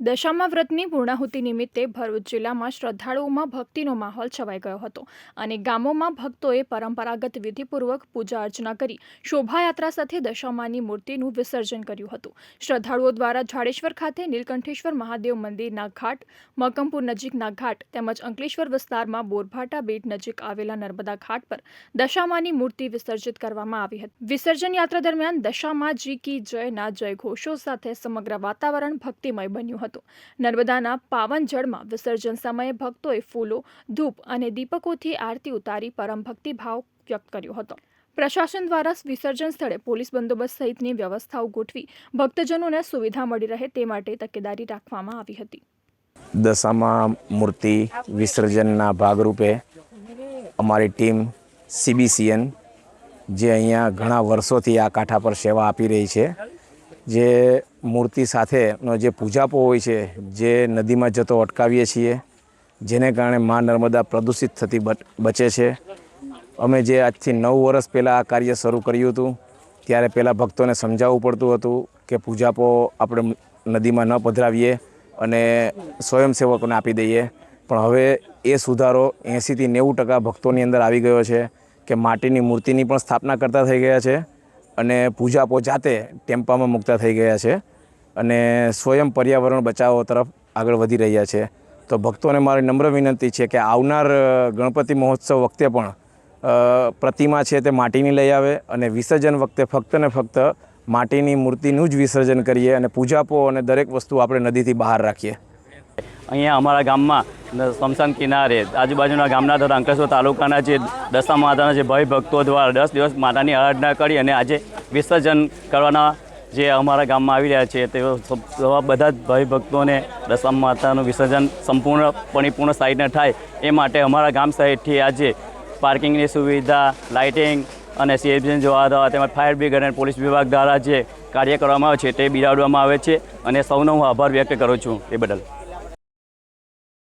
દશામા વ્રતની પૂર્ણાહુતિ નિમિત્તે ભરૂચ જિલ્લામાં શ્રદ્ધાળુઓમાં ભક્તિનો માહોલ છવાઈ ગયો હતો અને ગામોમાં ભક્તોએ પરંપરાગત વિધિપૂર્વક પૂજા અર્ચના કરી શોભાયાત્રા સાથે દશામાની મૂર્તિનું વિસર્જન કર્યું હતું। શ્રદ્ધાળુઓ દ્વારા જાડેશ્વર ખાતે નીલકંઠેશ્વર મહાદેવ મંદિરના ઘાટ, મકમપુર નજીકના ઘાટ તેમજ અંકલેશ્વર વિસ્તારમાં બોરભાટા બેટ નજીક આવેલા નર્મદા ઘાટ પર દશામાની મૂર્તિ વિસર્જિત કરવામાં આવી હતી। વિસર્જન યાત્રા દરમિયાન દશામાજી કી જયના જયઘોષો સાથે સમગ્ર વાતાવરણ ભક્તિમય બન્યું હતું। નર્મદાના પાવન જળમાં વિસર્જન સમયે ભક્તોએ ફૂલો, ધૂપ અને દીપકોથી આરતી ઉતારી પરમ ભક્તિભાવ વ્યક્ત કર્યો હતો। પ્રશાસન દ્વારા વિસર્જન સ્થળે પોલીસ બંદોબસ્ત સહિતની વ્યવસ્થાઓ ગોઠવી ભક્તજનોને સુવિધા મળી રહે તે માટે તકેદારી રાખવામાં આવી હતી। દશામા મૂર્તિ વિસર્જનના ભાગરૂપે અમારી ટીમ CBCN જે અહીંયા ઘણા વર્ષોથી આ કાંઠા પર સેવા આપી રહી છે, જે મૂર્તિ સાથેનો જે પૂજાપો હોય છે, જે નદીમાં જતો અટકાવીએ છીએ, જેને કારણે મા નર્મદા પ્રદૂષિત થતી બચે છે। અમે જે આજથી 9 વર્ષ પહેલાં આ કાર્ય શરૂ કર્યું હતું ત્યારે પહેલાં ભક્તોને સમજાવવું પડતું હતું કે પૂજાપો આપણે નદીમાં ન પધરાવીએ અને સ્વયંસેવકોને આપી દઈએ, પણ હવે એ સુધારો 80 થી 90% ભક્તોની અંદર આવી ગયો છે કે માટીની મૂર્તિની પણ સ્થાપના કરતા થઈ ગયા છે અને પૂજાપો જાતે ટેમ્પામાં મૂકતા થઈ ગયા છે અને સ્વયં પર્યાવરણ બચાવો તરફ આગળ વધી રહ્યા છે। તો ભક્તોને મારી નમ્ર વિનંતી છે કે આવનાર ગણપતિ મહોત્સવ વખતે પણ પ્રતિમા છે તે માટીની લઈ આવે અને વિસર્જન વખતે ફક્ત ને ફક્ત માટીની મૂર્તિનું જ વિસર્જન કરીએ અને પૂજાપો અને દરેક વસ્તુ આપણે નદીથી બહાર રાખીએ। અહીંયા અમારા ગામમાં સ્મશાન કિનારે આજુબાજુના ગામના તથા અંકલેશ્વર તાલુકાના જે દશામા માતાના જે ભાઈ ભક્તો દ્વારા 10 દિવસ માતાની આરાધના કરી અને આજે વિસર્જન કરવાના જે અમારા ગામમાં આવી રહ્યા છે તે બધા જ ભાઈ ભક્તોને દશામા માતાનું વિસર્જન સંપૂર્ણ પરિપૂર્ણ સાઈડને થાય એ માટે અમારા ગામ સાઈડથી આજે પાર્કિંગની સુવિધા, લાઇટિંગ અને CBCN જોવા તેમજ ફાયર બ્રિગેડ અને પોલીસ વિભાગ દ્વારા જે કાર્ય કરવામાં આવે છે તે બિરાડવામાં આવે છે અને સૌનો હું આભાર વ્યક્ત કરું છું એ બદલ।